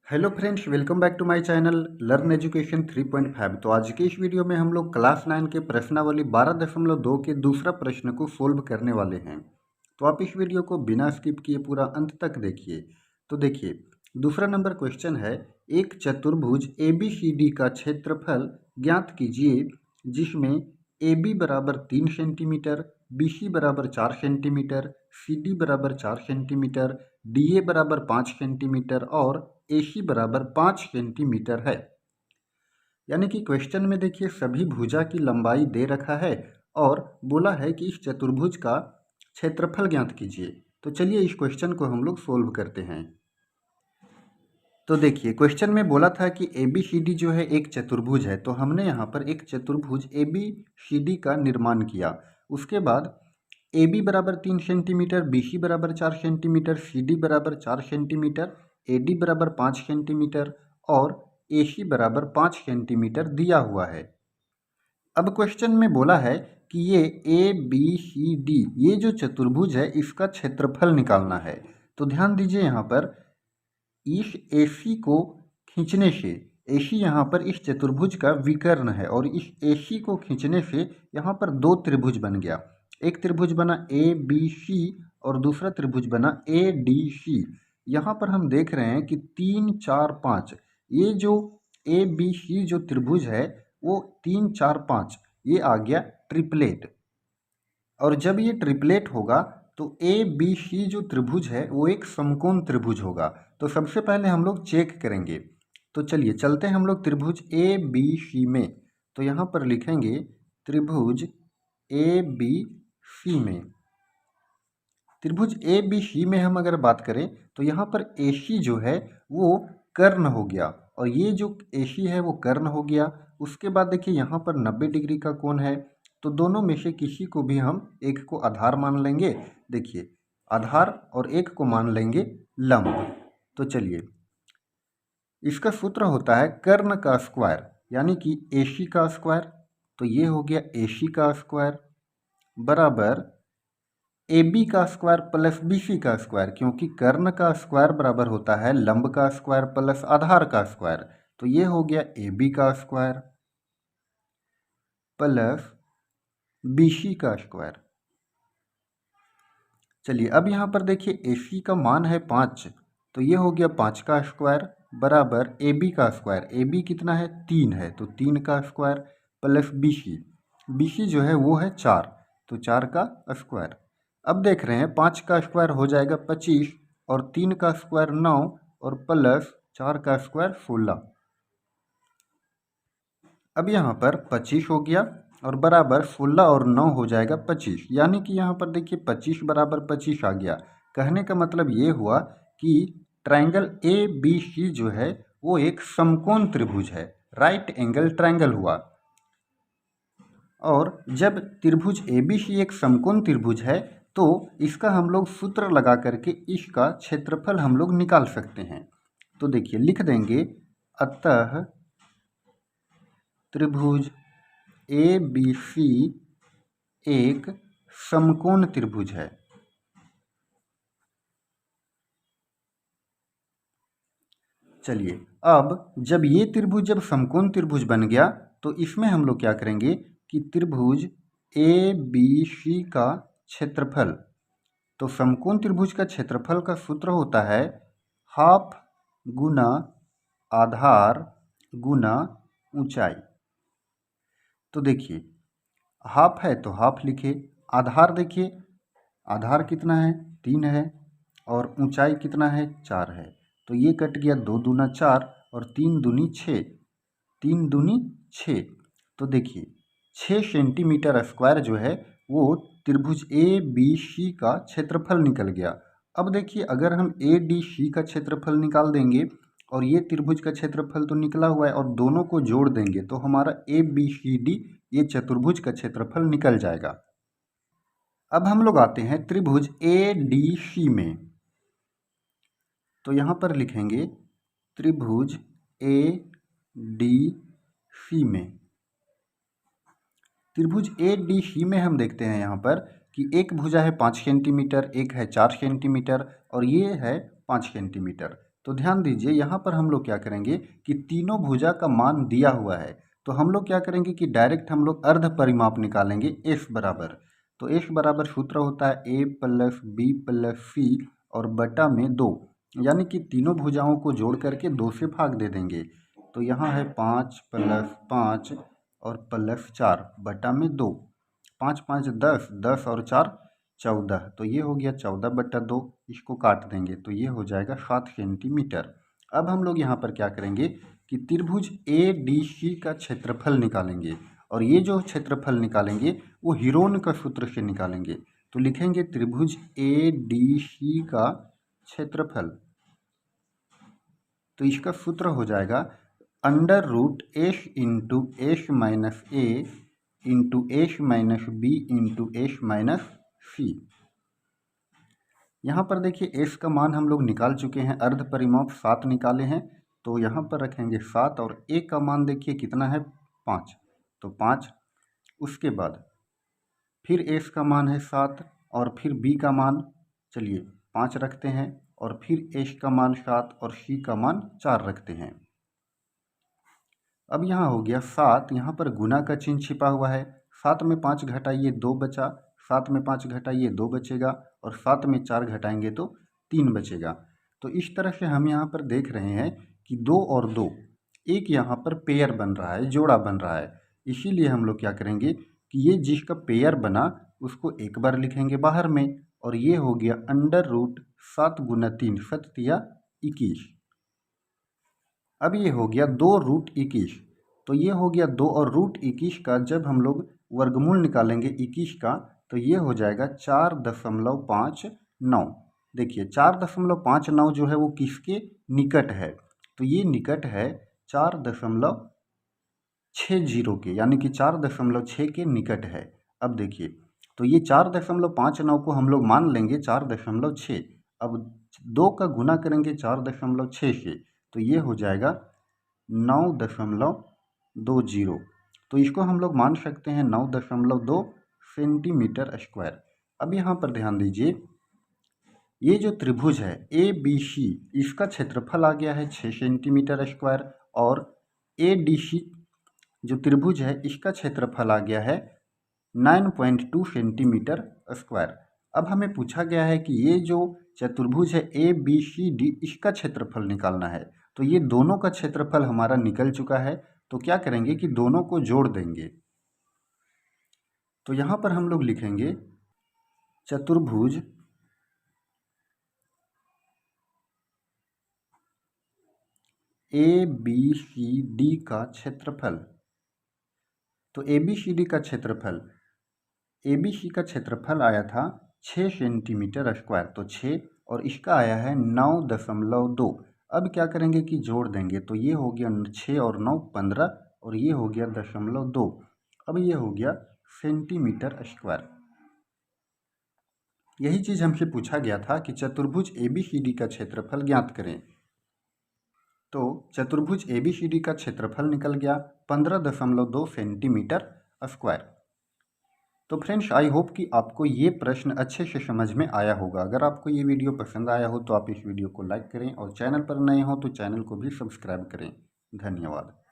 Hello friends, welcome back to my channel learn education 3.5। तो आज के इस वीडियो में हम लोग क्लास 9 के प्रश्नावली 12.2 के दूसरा प्रश्न को सोल्व करने वाले हैं। तो आप इस वीडियो को बिना स्किप किए पूरा अंत तक देखिए। तो देखिए, दूसरा नंबर क्वेश्चन है, एक चतुर्भुज ABCD का क्षेत्रफल ज्ञात कीजिए जिसमें AB बराबर 3 सेंटीमीटर, BC बराबर 4 सेंटीमीटर, CD बराबर 4 सेंटीमीटर, DA बराबर 5 सेंटीमीटर और AC बराबर 5 सेंटीमीटर है। यानी कि क्वेश्चन में देखिए सभी भुजा की लंबाई दे रखा है और बोला है कि इस चतुर्भुज का क्षेत्रफल ज्ञात कीजिए। तो चलिए इस क्वेश्चन को हम लोग सोल्व करते हैं। तो देखिए क्वेश्चन में बोला था कि ABCD जो है एक चतुर्भुज है, तो हमने यहाँ पर एक चतुर्भुज ABCD का निर्माण किया। उसके बाद AB बराबर 3 सेंटीमीटर, BC बराबर 4 सेंटीमीटर, CD बराबर 4 सेंटीमीटर, AD बराबर 5 सेंटीमीटर और AC बराबर 5 सेंटीमीटर दिया हुआ है। अब क्वेश्चन में बोला है कि ये ABCD ये जो चतुर्भुज है इसका क्षेत्रफल निकालना है। तो ध्यान दीजिए यहाँ पर इस AC को खींचने से, AC यहाँ पर इस चतुर्भुज का विकर्ण है और इस AC को खींचने से यहाँ पर दो त्रिभुज बन गया। एक त्रिभुज बना ABC और दूसरा त्रिभुज बना ADC। यहाँ पर हम देख रहे हैं कि 3, 4, 5 ये जो ABC जो त्रिभुज है वो 3, 4, 5 ये आ गया ट्रिपलेट। और जब ये ट्रिपलेट होगा तो ABC जो त्रिभुज है वो एक समकोण त्रिभुज होगा। तो सबसे पहले हम लोग चेक करेंगे। तो चलिए चलते हैं हम लोग त्रिभुज ABC में। तो यहाँ पर लिखेंगे त्रिभुज ABC में। त्रिभुज ABC में हम अगर बात करें तो यहाँ पर AC जो है वो कर्ण हो गया और ये जो AC है वो कर्ण हो गया। उसके बाद देखिए यहाँ पर 90 डिग्री का कोण है, तो दोनों में से किसी को भी हम एक को आधार मान लेंगे। देखिए आधार और एक को मान लेंगे लंब। तो चलिए इसका सूत्र होता है कर्ण का स्क्वायर यानी कि AC का स्क्वायर। तो ये हो गया AC का स्क्वायर बराबर AB का स्क्वायर प्लस BC का स्क्वायर, क्योंकि कर्ण का स्क्वायर बराबर होता है लंब का स्क्वायर प्लस आधार का स्क्वायर। तो ये हो गया AB का स्क्वायर प्लस BC का स्क्वायर। चलिए अब यहाँ पर देखिए AC का मान है 5, तो ये हो गया 5 का स्क्वायर बराबर AB का स्क्वायर। AB कितना है 3 है, तो 3 का स्क्वायर प्लस BC जो है वो है 4, तो 4 का स्क्वायर। अब देख रहे हैं 5 का स्क्वायर हो जाएगा 25 और 3 का स्क्वायर 9 और प्लस 4 का स्क्वायर 16। अब यहाँ पर 25 हो गया और बराबर 16 और 9 हो जाएगा 25, यानी कि यहाँ पर देखिए 25 बराबर 25 आ गया। कहने का मतलब ये हुआ कि ट्रायंगल ABC जो है वो एक समकोण त्रिभुज है, राइट एंगल ट्रायंगल हुआ। और जब त्रिभुज ABC एक समकोण त्रिभुज है तो इसका हम लोग सूत्र लगा करके इसका क्षेत्रफल हम लोग निकाल सकते हैं। तो देखिए लिख देंगे, अतः त्रिभुज ABC एक समकोण त्रिभुज है। चलिए अब जब ये त्रिभुज जब समकोण त्रिभुज बन गया तो इसमें हम लोग क्या करेंगे कि त्रिभुज ABC का क्षेत्रफल, तो समकोण त्रिभुज का क्षेत्रफल का सूत्र होता है हाफ गुना आधार गुना ऊंचाई। तो देखिए हाफ है तो हाफ लिखे, आधार देखिए आधार कितना है 3 है और ऊंचाई कितना है 4 है। तो ये कट गया 2 दूना 4 और 3 दूनी 6, 3 दूनी 6। तो देखिए 6 सेंटीमीटर स्क्वायर जो है वो त्रिभुज ABC का क्षेत्रफल निकल गया। अब देखिए अगर हम ADC का क्षेत्रफल निकाल देंगे और ये त्रिभुज का क्षेत्रफल तो निकला हुआ है और दोनों को जोड़ देंगे तो हमारा ABCD ये चतुर्भुज का क्षेत्रफल निकल जाएगा। अब हम लोग आते हैं त्रिभुज ADC में। तो यहाँ पर लिखेंगे त्रिभुज ADC में। त्रिभुज ADC में हम देखते हैं यहाँ पर कि एक भुजा है 5 सेंटीमीटर, एक है 4 सेंटीमीटर और ये है 5 सेंटीमीटर। तो ध्यान दीजिए यहाँ पर हम लोग क्या करेंगे कि तीनों भुजा का मान दिया हुआ है, तो हम लोग क्या करेंगे कि डायरेक्ट हम लोग अर्ध परिमाप निकालेंगे एस बराबर। तो एस बराबर सूत्र होता है ए प्लस बी प्लस सी और बटा में 2, यानी कि तीनों भुजाओं को जोड़ करके 2 से भाग दे देंगे। तो यहाँ है 5 प्लस 5 और प्लस 4 बटा में 2। 5 5 10, 10 और 4 14, तो ये हो गया 14/2। इसको काट देंगे तो ये हो जाएगा 7 सेंटीमीटर। अब हम लोग यहाँ पर क्या करेंगे कि त्रिभुज ए डी सी का क्षेत्रफल निकालेंगे, और ये जो क्षेत्रफल निकालेंगे वो हीरोन का सूत्र से निकालेंगे। तो लिखेंगे त्रिभुज ए डी सी का क्षेत्रफल, तो इसका सूत्र हो जाएगा √S into S minus A into S minus B into S minus C. यहाँ पर देखिए एस का मान हम लोग निकाल चुके हैं, अर्ध परिमाप 7 निकाले हैं, तो यहाँ पर रखेंगे 7 और ए का मान देखिए कितना है 5, तो 5। उसके बाद फिर एस का मान है 7 और फिर बी का मान चलिए 5 रखते हैं, और फिर एस का मान 7 और सी का मान 4 रखते हैं। अब यहाँ हो गया 7, यहाँ पर गुना का चिन्ह छिपा हुआ है। 7 में 5 घटाइए 2 बचा, 7 में 5 घटाइए 2 बचेगा, और 7 में 4 घटाएंगे तो 3 बचेगा। तो इस तरह से हम यहाँ पर देख रहे हैं कि 2 और 2 एक यहाँ पर पेयर बन रहा है, जोड़ा बन रहा है। इसीलिए हम लोग क्या करेंगे कि ये जिसका पेयर बना उसको एक बार लिखेंगे बाहर में, और ये हो गया √7 गुना 3 7 21। अब ये हो गया 2√21, तो ये हो गया 2 और √21 का जब हम लोग वर्गमूल निकालेंगे 21 का, तो ये हो जाएगा 4.59। देखिए 4.59 जो है वो किसके निकट है, तो ये निकट है 4.60 के, यानी कि 4.6 के निकट है। अब देखिए तो ये 4.59 को हम लोग मान लेंगे 4.6। अब 2 का गुना करेंगे 4.6 से, तो ये हो जाएगा 9.20, तो इसको हम लोग मान सकते हैं 9.2 सेंटीमीटर स्क्वायर। अब यहाँ पर ध्यान दीजिए, ये जो त्रिभुज है ए बी सी, इसका क्षेत्रफल आ गया है 6 सेंटीमीटर स्क्वायर, और ए डी सी जो त्रिभुज है इसका क्षेत्रफल आ गया है 9.2 सेंटीमीटर स्क्वायर। अब हमें पूछा गया है कि ये जो चतुर्भुज है ए बी सी डी, इसका क्षेत्रफल निकालना है। तो ये दोनों का क्षेत्रफल हमारा निकल चुका है, तो क्या करेंगे कि दोनों को जोड़ देंगे। तो यहाँ पर हम लोग लिखेंगे चतुर्भुज ए बी सी डी का क्षेत्रफल। तो ए बी सी डी का क्षेत्रफल, ए बी सी का क्षेत्रफल आया था 6 सेंटीमीटर स्क्वायर, तो 6 और इसका आया है 9.2। अब क्या करेंगे कि जोड़ देंगे, तो ये हो गया 6 और 9 15, और ये हो गया 0.2। अब ये हो गया सेंटीमीटर स्क्वायर। यही चीज़ हमसे पूछा गया था कि चतुर्भुज ए बी सी डी का क्षेत्रफल ज्ञात करें। तो चतुर्भुज ए बी सी डी का क्षेत्रफल निकल गया 15.2 सेंटीमीटर स्क्वायर। तो फ्रेंड्स आई होप कि आपको ये प्रश्न अच्छे से समझ में आया होगा। अगर आपको ये वीडियो पसंद आया हो तो आप इस वीडियो को लाइक करें, और चैनल पर नए हो तो चैनल को भी सब्सक्राइब करें। धन्यवाद।